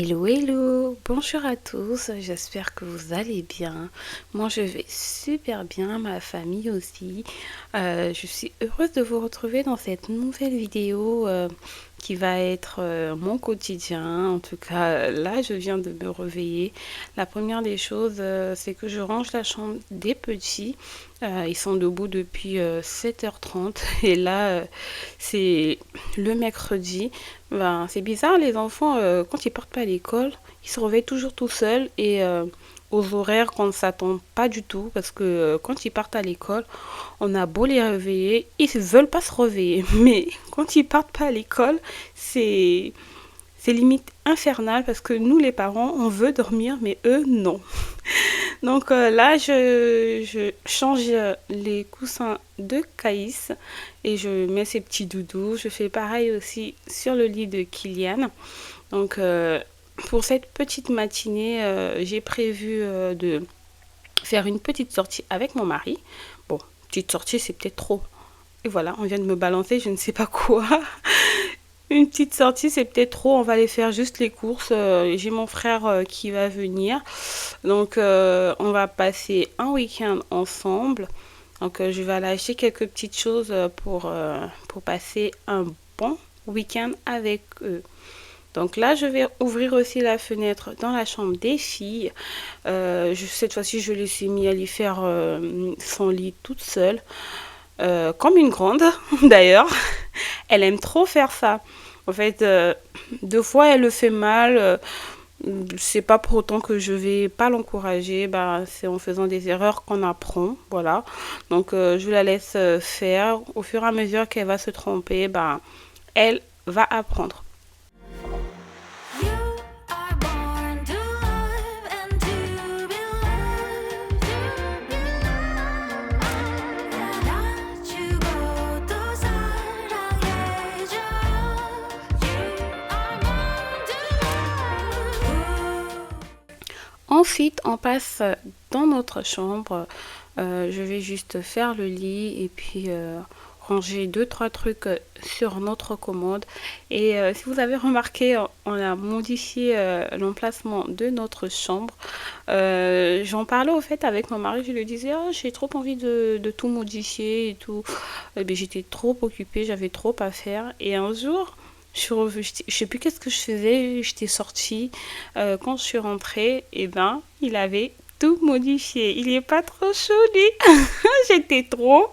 Hello, hello, bonjour à tous, j'espère que vous allez bien. Moi je vais super bien, ma famille aussi. Je suis heureuse de vous retrouver dans cette nouvelle vidéo qui va être mon quotidien. En tout cas, là je viens de me réveiller. La première des choses, c'est que je range la chambre des petits. Ils sont debout depuis 7h30 et là c'est le mercredi. Ben, c'est bizarre, les enfants, quand ils partent pas à l'école, ils se réveillent toujours tout seuls et aux horaires qu'on ne s'attend pas du tout parce que quand ils partent à l'école, on a beau les réveiller, ils ne veulent pas se réveiller. Mais quand ils partent pas à l'école, c'est c'est limite infernal parce que nous, les parents, on veut dormir, mais eux, non. Donc là, je change les coussins de Caïs et je mets ses petits doudous. Je fais pareil aussi sur le lit de Kylian. Donc pour cette petite matinée, j'ai prévu de faire une petite sortie avec mon mari. Bon, petite sortie, c'est peut-être trop. Et voilà, on vient de me balancer, je ne sais pas quoi. Une petite sortie, c'est peut-être trop. On va aller faire juste les courses. J'ai mon frère qui va venir. Donc, on va passer un week-end ensemble. Donc, je vais aller acheter quelques petites choses pour passer un bon week-end avec eux. Donc là, je vais ouvrir aussi la fenêtre dans la chambre des filles. Cette fois-ci, je les ai mis à aller faire son lit toute seule. Comme une grande, d'ailleurs. Elle aime trop faire ça. En fait, deux fois, elle le fait mal. C'est pas pour autant que je vais pas l'encourager. Ben, c'est en faisant des erreurs qu'on apprend. Voilà. Donc, je la laisse faire. Au fur et à mesure qu'elle va se tromper, ben, elle va apprendre. Ensuite, on passe dans notre chambre. Je vais juste faire le lit et puis ranger deux, trois trucs sur notre commode. Et si vous avez remarqué, on a modifié l'emplacement de notre chambre. J'en parlais au fait avec mon mari. Je lui disais, oh, j'ai trop envie de tout modifier et tout. J'étais trop occupée, j'avais trop à faire. Et un jour, je sais plus qu'est-ce que je faisais, j'étais sortie. Quand je suis rentrée, et ben, il avait tout modifié. Il est pas trop chaud, lui. J'étais trop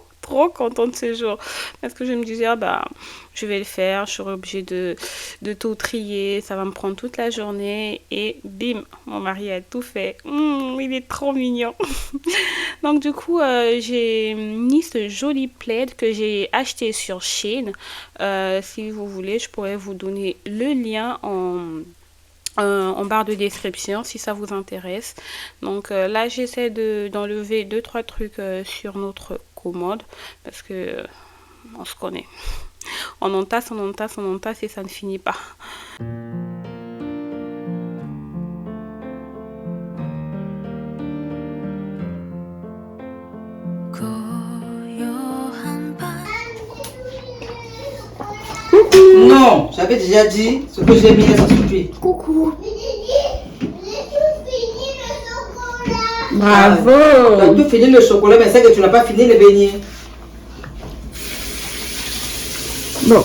contente ce jour. Parce que je me disais, ah bah, je vais le faire, je serai obligée de tout trier, ça va me prendre toute la journée. Et bim, mon mari a tout fait. Il est trop mignon. Donc du coup, j'ai mis ce joli plaid que j'ai acheté sur Shein. Si vous voulez, je pourrais vous donner le lien en barre de description si ça vous intéresse. Donc là, j'essaie d'enlever deux, trois trucs sur notre commode parce que on se connaît. On entasse et ça ne finit pas. Non, j'avais déjà dit ce que j'ai mis à suffit. Coucou. Bravo. Tu peux finir le chocolat, mais c'est que tu n'as pas fini le beignet. Bon,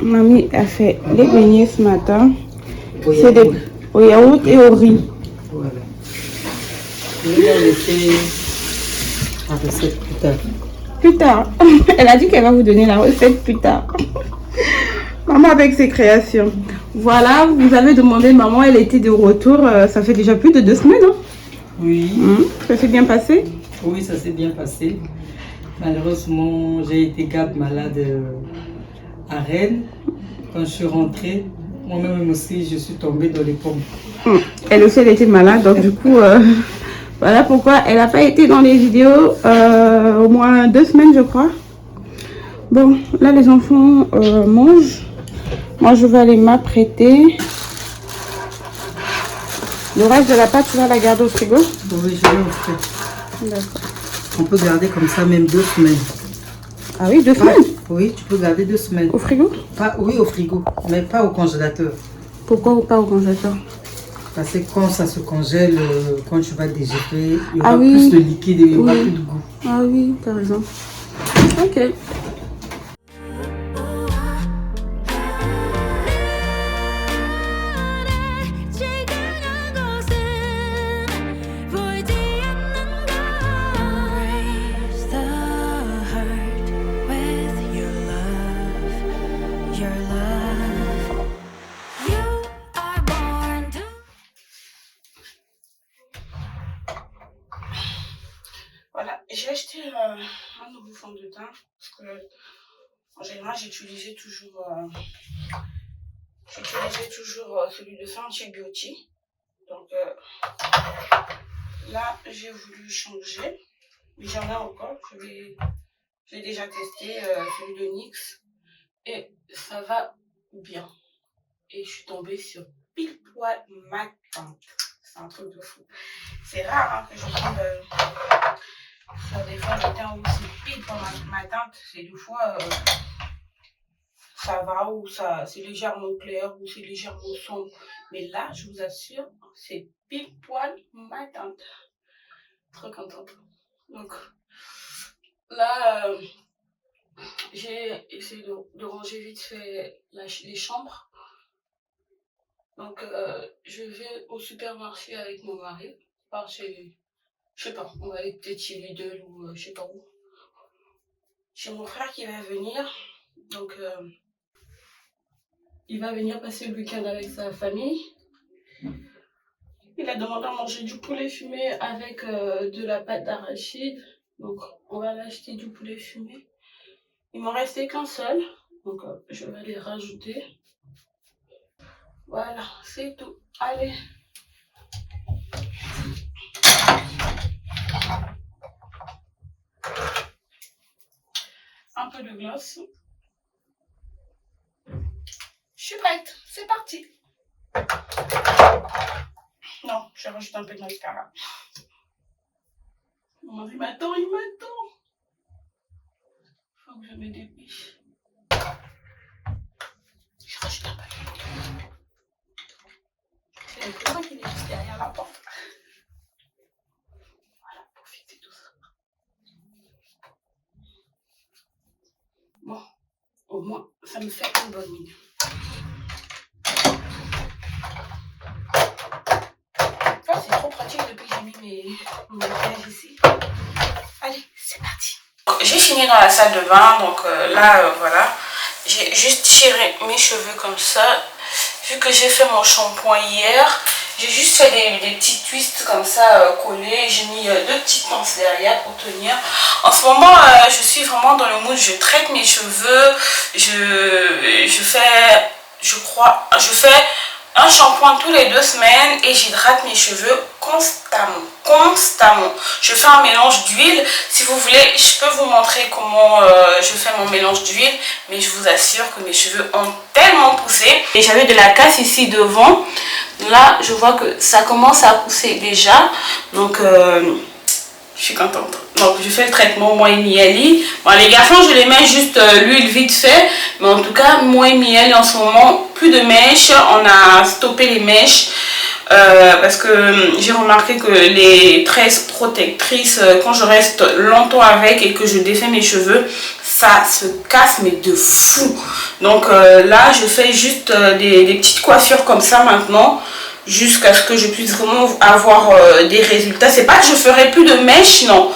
mamie a fait les beignets ce matin. C'est des au yaourt et au riz. Voilà. Je vais laisser la recette plus tard. Plus tard. Elle a dit qu'elle va vous donner la recette plus tard. Maman avec ses créations. Voilà, vous avez demandé maman, elle était de retour. Ça fait déjà plus de 2 semaines. Hein? Oui. Ça s'est bien passé? Oui, ça s'est bien passé. Malheureusement, j'ai été malade à Rennes. Quand je suis rentrée, moi-même aussi, je suis tombée dans les pommes. Elle aussi, elle était malade. Donc du coup, voilà pourquoi elle n'a pas été dans les vidéos au moins 2 semaines, je crois. Bon, là, les enfants mangent. Moi, je vais aller m'apprêter. Le reste de la pâte, tu vas la garder au frigo? Oui, je vais au frigo. D'accord. On peut garder comme ça même 2 semaines. Ah oui, 2 semaines? Oui, tu peux garder 2 semaines. Au frigo? Oui, au frigo, mais pas au congélateur. Pourquoi pas au congélateur? Parce que quand ça se congèle, quand tu vas déjeuner, il y aura Ah oui. plus de liquide et il n'y aura Oui. plus de goût. Ah oui, t'as raison. Ok. Voilà, j'ai acheté un nouveau fond de teint parce que en général j'utilisais toujours, celui de Fenty Beauty. Donc là j'ai voulu changer, mais j'en ai encore. J'ai déjà testé celui de NYX et ça va bien. Et je suis tombée sur pile poil ma teinte. C'est un truc de fou. C'est rare hein, que je tombe sur des fonds de teint où c'est pile poil ma teinte. C'est des fois ça va ou ça c'est légèrement clair ou c'est légèrement sombre. Mais là, je vous assure, c'est pile poil ma teinte. Trop contente. Donc là, j'ai essayé de ranger vite fait les chambres. Donc, je vais au supermarché avec mon mari. Par chez, je sais pas, on va aller peut-être chez Lidl ou je sais pas où. Chez mon frère qui va venir. Donc, il va venir passer le week-end avec sa famille. Il a demandé à manger du poulet fumé avec de la pâte d'arachide. Donc, on va l'acheter du poulet fumé. Il m'en restait qu'un seul. Donc, je vais les rajouter. Voilà, c'est tout. Allez. Un peu de gloss. Je suis prête. C'est parti. Non, je rajoute un peu de mascara. Mon mari m'attend, il m'attend. Faut que je me dépêche. Je rajoute un peu. C'est le copain qui est juste derrière la porte. Voilà, pour fixer tout ça. Bon, au moins, ça me fait une bonne mine. Ah, c'est trop pratique depuis que j'ai mis mon maquillage ici. Allez, c'est parti. J'ai fini dans la salle de bain, donc là, voilà. J'ai juste tiré mes cheveux comme ça. Vu que j'ai fait mon shampoing hier, j'ai juste fait des petits twists comme ça collés. J'ai mis deux petites pinces derrière pour tenir. En ce moment, je suis vraiment dans le mood. Je traite mes cheveux. Je fais un shampoing tous les 2 semaines et j'hydrate mes cheveux constamment. Je fais un mélange d'huile. Si vous voulez, je peux vous montrer comment je fais mon mélange d'huile, mais je vous assure que mes cheveux ont tellement poussé. Et j'avais de la casse ici devant. Là, je vois que ça commence à pousser déjà. Donc, je suis contente. Donc, je fais le traitement moi et Miali. Bon, les garçons, je les mets juste l'huile vite fait. Mais en tout cas, moi et Miali, en ce moment, plus de mèches. On a stoppé les mèches. Parce que j'ai remarqué que les tresses protectrices, quand je reste longtemps avec et que je défais mes cheveux, ça se casse mais de fou. Donc là, je fais juste des petites coiffures comme ça maintenant, jusqu'à ce que je puisse vraiment avoir des résultats. C'est pas que je ferai plus de mèches, non.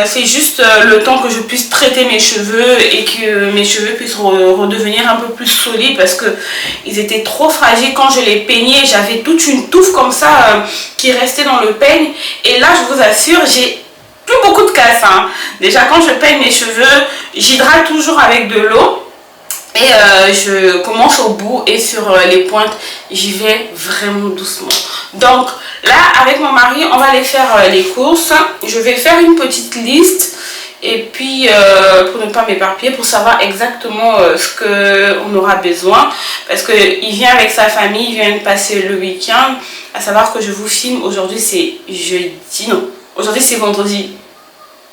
C'est juste le temps que je puisse traiter mes cheveux et que mes cheveux puissent redevenir un peu plus solides, parce que ils étaient trop fragiles quand je les peignais. J'avais toute une touffe comme ça qui restait dans le peigne, et là je vous assure, j'ai plus beaucoup de casse, hein. Déjà quand je peigne mes cheveux, j'hydrate toujours avec de l'eau. Et je commence au bout, et sur les pointes, j'y vais vraiment doucement. Donc là, avec mon mari, on va aller faire les courses. Je vais faire une petite liste. Et puis, pour ne pas m'éparpiller, pour savoir exactement ce qu'on aura besoin. Parce qu'il vient avec sa famille, il vient de passer le week-end. À savoir que je vous filme, aujourd'hui c'est jeudi, non, aujourd'hui c'est vendredi.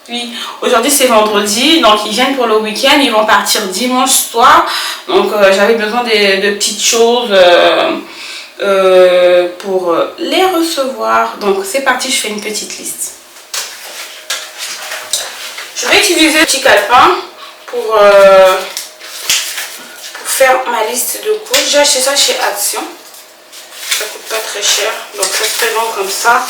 Oui, aujourd'hui c'est vendredi, donc ils viennent pour le week-end, ils vont partir dimanche soir. Donc j'avais besoin de petites choses pour les recevoir. Donc c'est parti, je fais une petite liste. Je vais utiliser le petit calepin pour faire ma liste de courses. J'ai acheté ça chez Action. Ça coûte pas très cher. Donc ça se présente comme ça.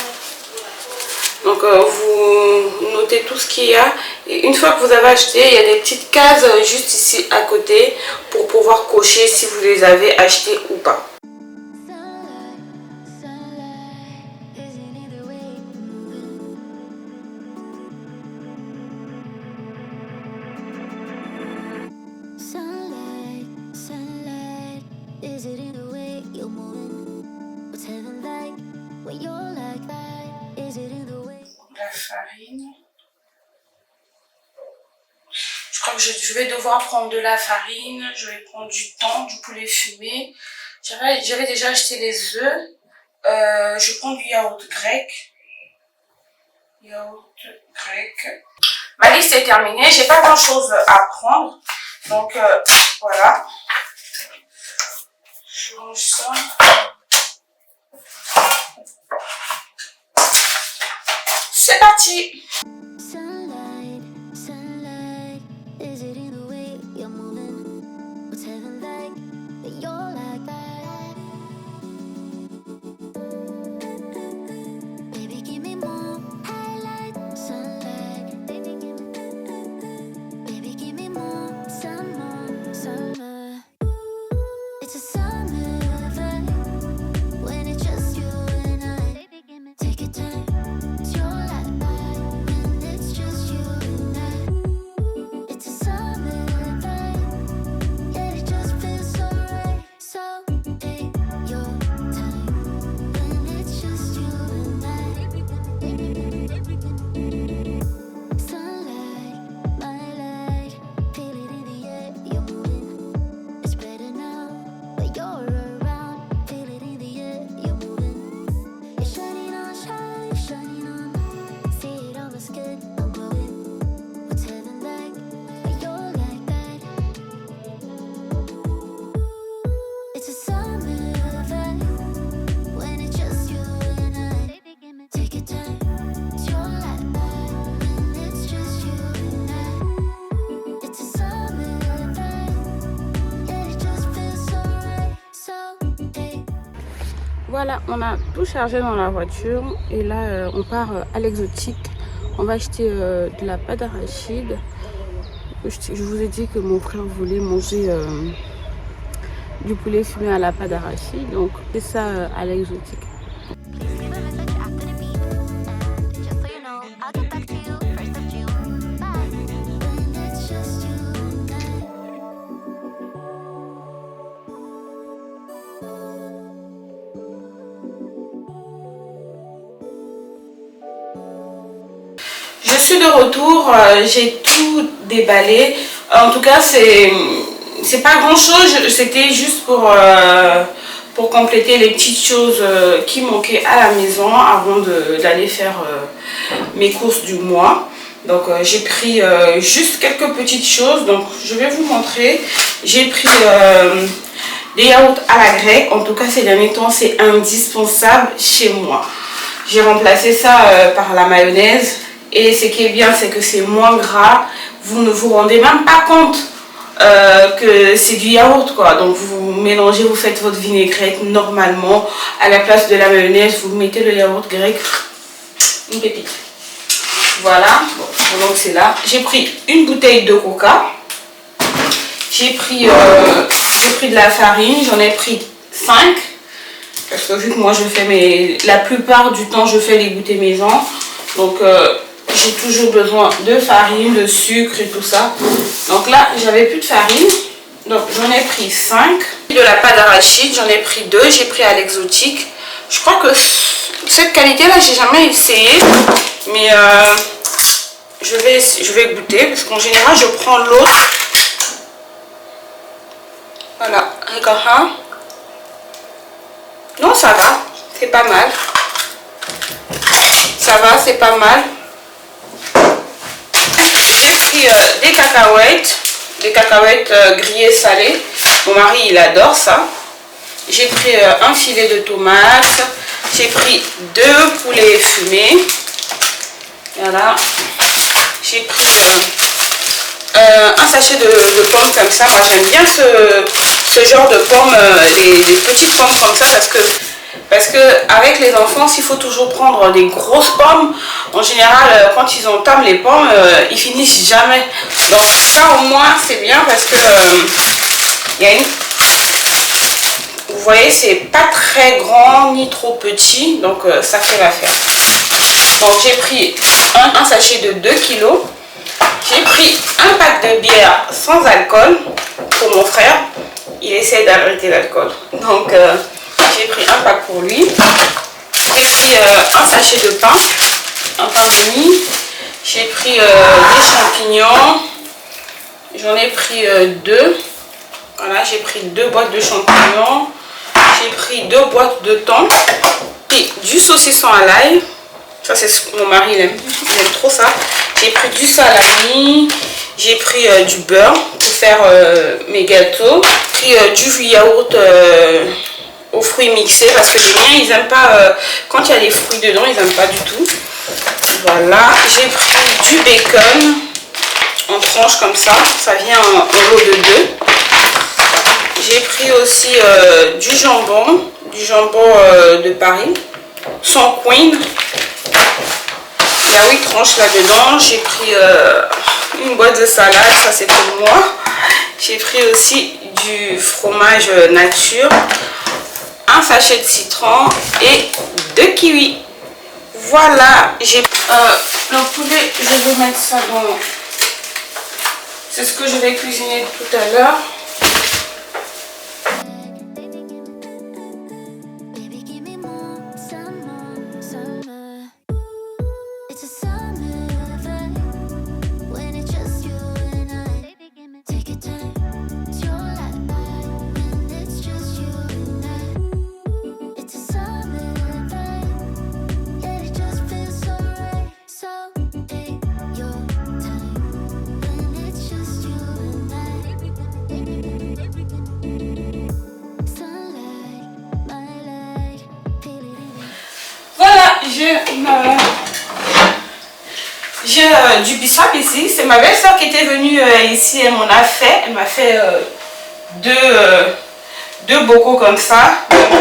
Donc vous notez tout ce qu'il y a. Et une fois que vous avez acheté, il y a des petites cases juste ici à côté pour pouvoir cocher si vous les avez achetés ou pas. La farine. Je crois que je vais devoir prendre de la farine. Je vais prendre du thon, du poulet fumé. J'avais déjà acheté les œufs. Je prends du yaourt grec. Ma liste est terminée. J'ai pas grand chose à prendre. Donc voilà. Je range ça. C'est parti! Voilà, on a tout chargé dans la voiture et là on part à l'exotique. On va acheter de la pâte d'arachide. Je vous ai dit que mon frère voulait manger du poulet fumé à la pâte d'arachide, donc c'est ça à l'exotique. Je suis de retour, j'ai tout déballé. En tout cas, c'est pas grand chose, c'était juste pour compléter les petites choses qui manquaient à la maison avant d'aller faire mes courses du mois. Donc j'ai pris juste quelques petites choses, donc je vais vous montrer. J'ai pris des yaourts à la grecque, en tout cas ces derniers temps c'est indispensable chez moi. J'ai remplacé ça par la mayonnaise. Et ce qui est bien, c'est que c'est moins gras. Vous ne vous rendez même pas compte que c'est du yaourt, quoi. Donc vous mélangez, vous faites votre vinaigrette normalement. À la place de la mayonnaise, vous mettez le yaourt grec. Une pépite. Voilà. Bon, donc c'est là. J'ai pris une bouteille de coca. J'ai pris de la farine. J'en ai pris 5. Parce que vu que moi je fais la plupart du temps, je fais les goûters maison. Donc j'ai toujours besoin de farine, de sucre et tout ça. Donc là, j'avais plus de farine. Donc j'en ai pris 5. De la pâte d'arachide, j'en ai pris 2. J'ai pris à l'exotique. Je crois que cette qualité-là, j'ai jamais essayé. Mais je vais goûter. Parce qu'en général, je prends l'autre. Voilà. Regarde. Non, ça va. C'est pas mal. Ça va, c'est pas mal. J'ai pris des cacahuètes grillées salées. Mon mari, il adore ça. J'ai pris un filet de tomates. J'ai pris 2 poulets fumés. Voilà. J'ai pris un sachet de pommes comme ça. Moi j'aime bien ce genre de pommes, les petites pommes comme ça parce que avec les enfants, s'il faut toujours prendre des grosses pommes, en général quand ils entament les pommes, ils finissent jamais. Donc ça au moins c'est bien parce que il y a une... Vous voyez, c'est pas très grand ni trop petit, donc ça fait l'affaire. Donc j'ai pris un sachet de 2 kilos. J'ai pris un pack de bière sans alcool pour mon frère. Il essaie d'arrêter l'alcool. Donc j'ai pris un pack pour lui. J'ai pris un sachet de pain, un pain de mie. J'ai pris des champignons. J'en ai pris 2. Voilà, j'ai pris 2 boîtes de champignons. J'ai pris 2 boîtes de thon. Et du saucisson à l'ail. Ça, c'est mon mari, il aime trop ça. J'ai pris du salami. J'ai pris du beurre pour faire mes gâteaux. J'ai pris du yaourt aux fruits mixés parce que les miens, ils n'aiment pas quand il y a des fruits dedans, ils n'aiment pas du tout. Voilà, j'ai pris du bacon en tranches comme ça. Ça vient en lot de 2. J'ai pris aussi du jambon de Paris, sans queen. Il y a 8 tranches là-dedans. J'ai pris une boîte de salade, ça c'est pour moi. J'ai pris aussi du fromage nature, un sachet de citron et 2 kiwis. Voilà, j'ai le poulet, je vais mettre ça dans... C'est ce que je vais cuisiner tout à l'heure. J'ai du bissap ici. C'est ma belle-sœur qui était venue ici. Elle m'en a fait. Elle m'a fait deux bocaux comme ça.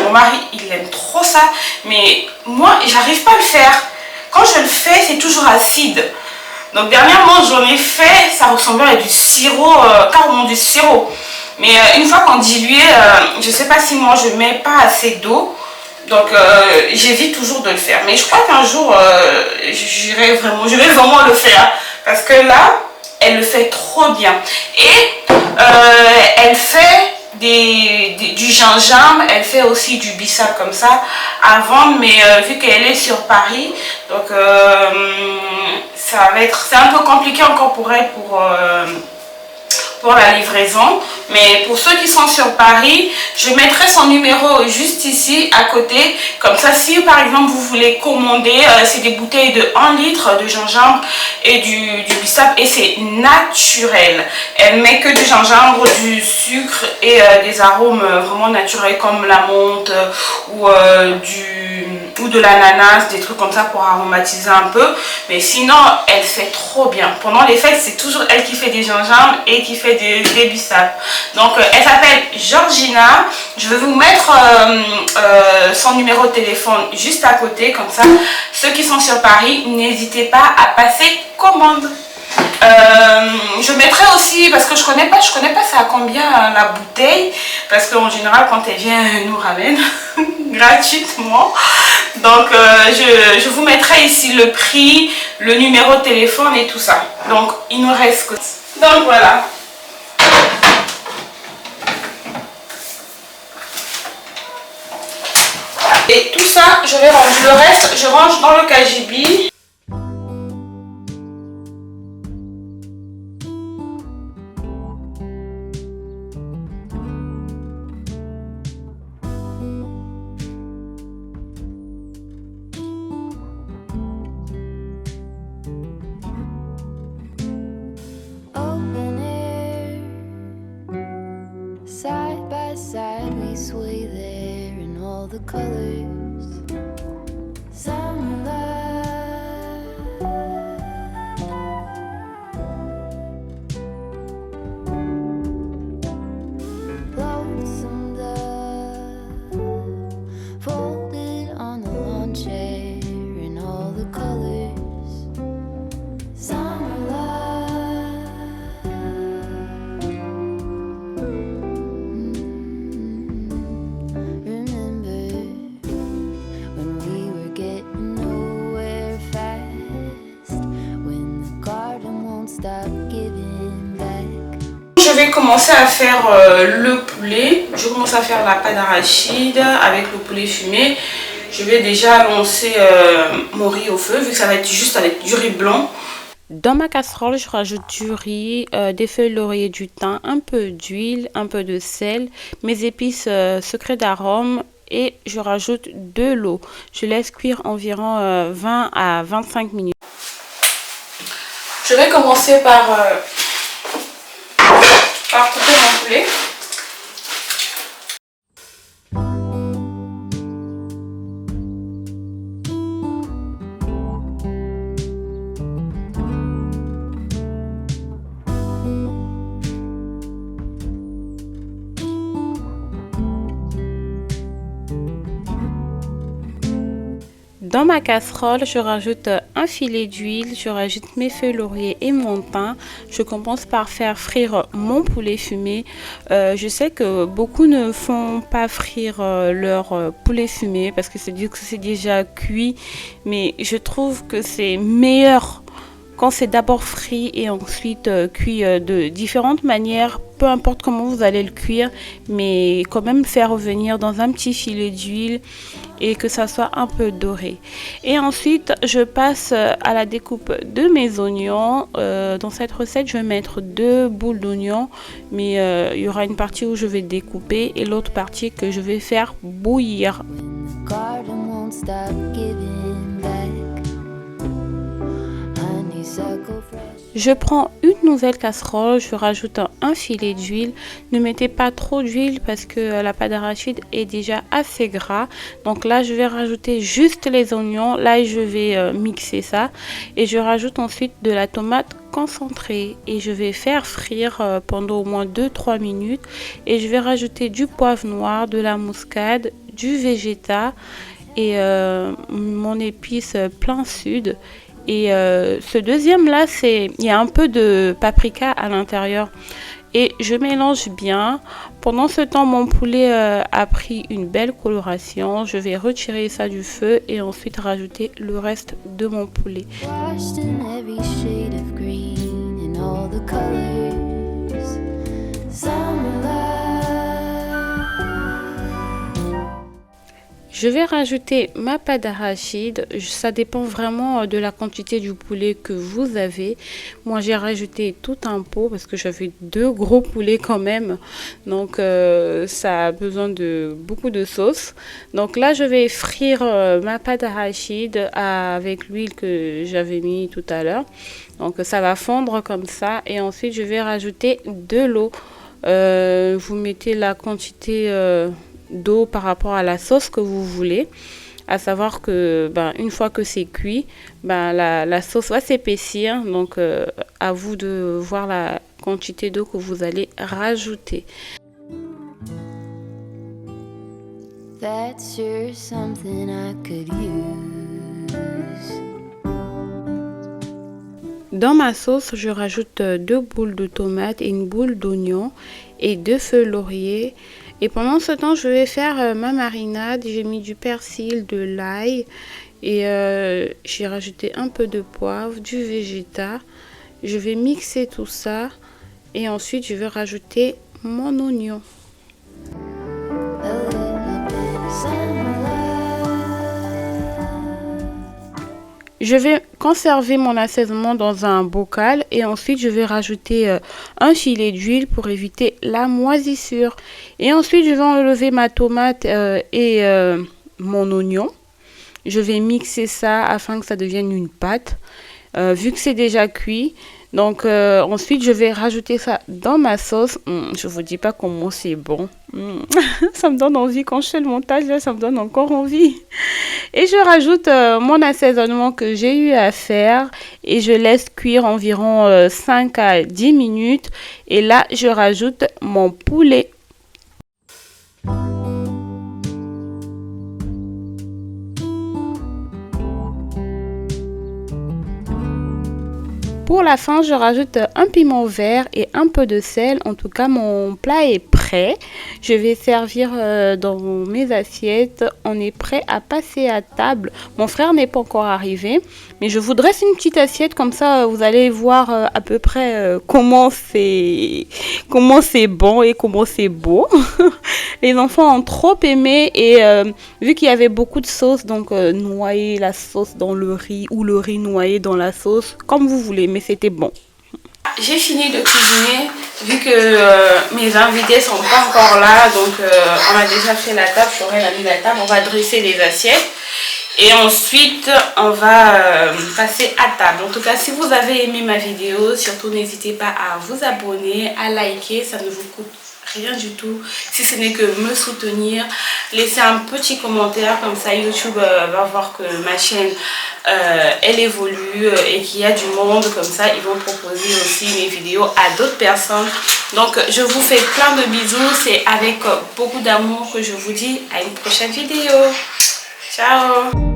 Mon mari, il aime trop ça. Mais moi, j'arrive pas à le faire. Quand je le fais, c'est toujours acide. Donc dernièrement, j'en ai fait. Ça ressemblait à du sirop, carrément du sirop. Mais une fois qu'on dilué, je sais pas si moi, je mets pas assez d'eau. Donc j'évite toujours de le faire. Mais je crois qu'un jour, je vais vraiment le faire. Parce que là, elle le fait trop bien. Et elle fait du gingembre, elle fait aussi du bissap comme ça à vendre. Mais vu qu'elle est sur Paris, donc c'est un peu compliqué encore pour elle pour la livraison. Mais pour ceux qui sont sur Paris, je mettrai son numéro juste ici à côté. Comme ça, si par exemple vous voulez commander, c'est des bouteilles de 1 litre de gingembre et du bissap et c'est naturel. Elle met que du gingembre, du sucre et des arômes vraiment naturels comme la menthe ou de l'ananas, des trucs comme ça pour aromatiser un peu. Mais sinon, elle fait trop bien. Pendant les fêtes, c'est toujours elle qui fait des gingembre et qui fait des bissap. Donc, elle s'appelle Georgina. Je vais vous mettre son numéro de téléphone juste à côté. Comme ça, ceux qui sont sur Paris, n'hésitez pas à passer commande. Je mettrai aussi, parce que je connais pas ça à combien la bouteille, parce qu'en général quand elle vient elle nous ramène gratuitement. Donc je vous mettrai ici le prix, le numéro de téléphone et tout ça. Donc il nous reste que... Donc voilà. Et tout ça, je vais ranger le reste, je range dans le cagibi. Side by side we sway there. colors. Summer love, lonesome dove, folded on the lawn chair in all the colors. Summer love, remember when we were getting nowhere fast, when the garden won't stop giving back. Je vais commencer à faire le poulet. Je commence à faire la pâte d'arachide avec le poulet fumé. Je vais déjà lancer mon riz au feu, vu que ça va être juste avec du riz blanc. Dans ma casserole, je rajoute du riz, des feuilles de laurier, du thym, un peu d'huile, un peu de sel, mes épices secrets d'arôme et je rajoute de l'eau. Je laisse cuire environ 20 à 25 minutes. Je vais commencer par couper mon poulet. Dans ma casserole, je rajoute un filet d'huile, je rajoute mes feuilles laurier et mon thym. Je commence par faire frire mon poulet fumé. Je sais que beaucoup ne font pas frire leur poulet fumé parce que c'est déjà cuit, mais je trouve que c'est meilleur quand c'est d'abord frit et ensuite cuit de différentes manières. Peu importe comment vous allez le cuire, mais quand même faire revenir dans un petit filet d'huile et que ça soit un peu doré. Et ensuite, je passe à la découpe de mes oignons. Dans cette recette, je vais mettre 2 boules d'oignons, mais il y aura une partie où je vais découper et l'autre partie que je vais faire bouillir. Je prends une nouvelle casserole, je rajoute un filet d'huile. Ne mettez pas trop d'huile parce que la pâte d'arachide est déjà assez gras. Donc là, je vais rajouter juste les oignons. Là, je vais mixer ça. Et je rajoute ensuite de la tomate concentrée. Et je vais faire frire pendant au moins 2-3 minutes. Et je vais rajouter du poivre noir, de la muscade, du végéta et mon épice plein sud. Et ce deuxième là, il y a un peu de paprika à l'intérieur et je mélange bien. Pendant ce temps, mon poulet a pris une belle coloration. Je vais retirer ça du feu et ensuite rajouter le reste de mon poulet. Je vais rajouter ma pâte d'arachide. Ça dépend vraiment de la quantité du poulet que vous avez. Moi, j'ai rajouté tout un pot parce que j'avais 2 gros poulets quand même. Donc, ça a besoin de beaucoup de sauce. Donc là, je vais frire ma pâte d'arachide avec l'huile que j'avais mis tout à l'heure. Donc, ça va fondre comme ça. Et ensuite, je vais rajouter de l'eau. Vous mettez la quantité d'eau par rapport à la sauce que vous voulez, à savoir que une fois que c'est cuit, la sauce va s'épaissir, donc à vous de voir la quantité d'eau que vous allez rajouter. That's sure something I could use. Dans ma sauce, je rajoute 2 boules de tomates et une boule d'oignon et 2 feuilles laurier. Et pendant ce temps, je vais faire ma marinade. J'ai mis du persil, de l'ail et j'ai rajouté un peu de poivre, du végéta. Je vais mixer tout ça et ensuite je vais rajouter mon oignon. Je vais conserver mon assaisonnement dans un bocal et ensuite je vais rajouter un filet d'huile pour éviter la moisissure. Et ensuite je vais enlever ma tomate et mon oignon. Je vais mixer ça afin que ça devienne une pâte. Vu que c'est déjà cuit, Donc ensuite, je vais rajouter ça dans ma sauce. Je vous dis pas comment c'est bon. Ça me donne envie quand je fais le montage, là, ça me donne encore envie. Et je rajoute mon assaisonnement que j'ai eu à faire et je laisse cuire environ 5 à 10 minutes. Et là, je rajoute mon poulet. Pour la fin, je rajoute un piment vert et un peu de sel. En tout cas, mon plat est prêt. Je vais servir dans mes assiettes. On est prêt à passer à table. Mon frère n'est pas encore arrivé, mais je vous dresse une petite assiette comme ça. Vous allez voir à peu près comment c'est bon et comment c'est beau. Les enfants ont trop aimé et vu qu'il y avait beaucoup de sauce, donc noyer la sauce dans le riz ou le riz noyé dans la sauce, comme vous voulez, mais c'était bon. J'ai fini de cuisiner, vu que mes invités sont pas encore là, donc on a déjà fait la table, Florel a mis la table, on va dresser les assiettes. Et ensuite, on va passer à table. En tout cas, si vous avez aimé ma vidéo, surtout n'hésitez pas à vous abonner, à liker, ça ne vous coûte rien du tout, si ce n'est que me soutenir. Laissez un petit commentaire, comme ça YouTube va voir que ma chaîne elle évolue et qu'il y a du monde, comme ça ils vont proposer aussi mes vidéos à d'autres personnes. Donc je vous fais plein de bisous, c'est avec beaucoup d'amour que je vous dis à une prochaine vidéo. Ciao.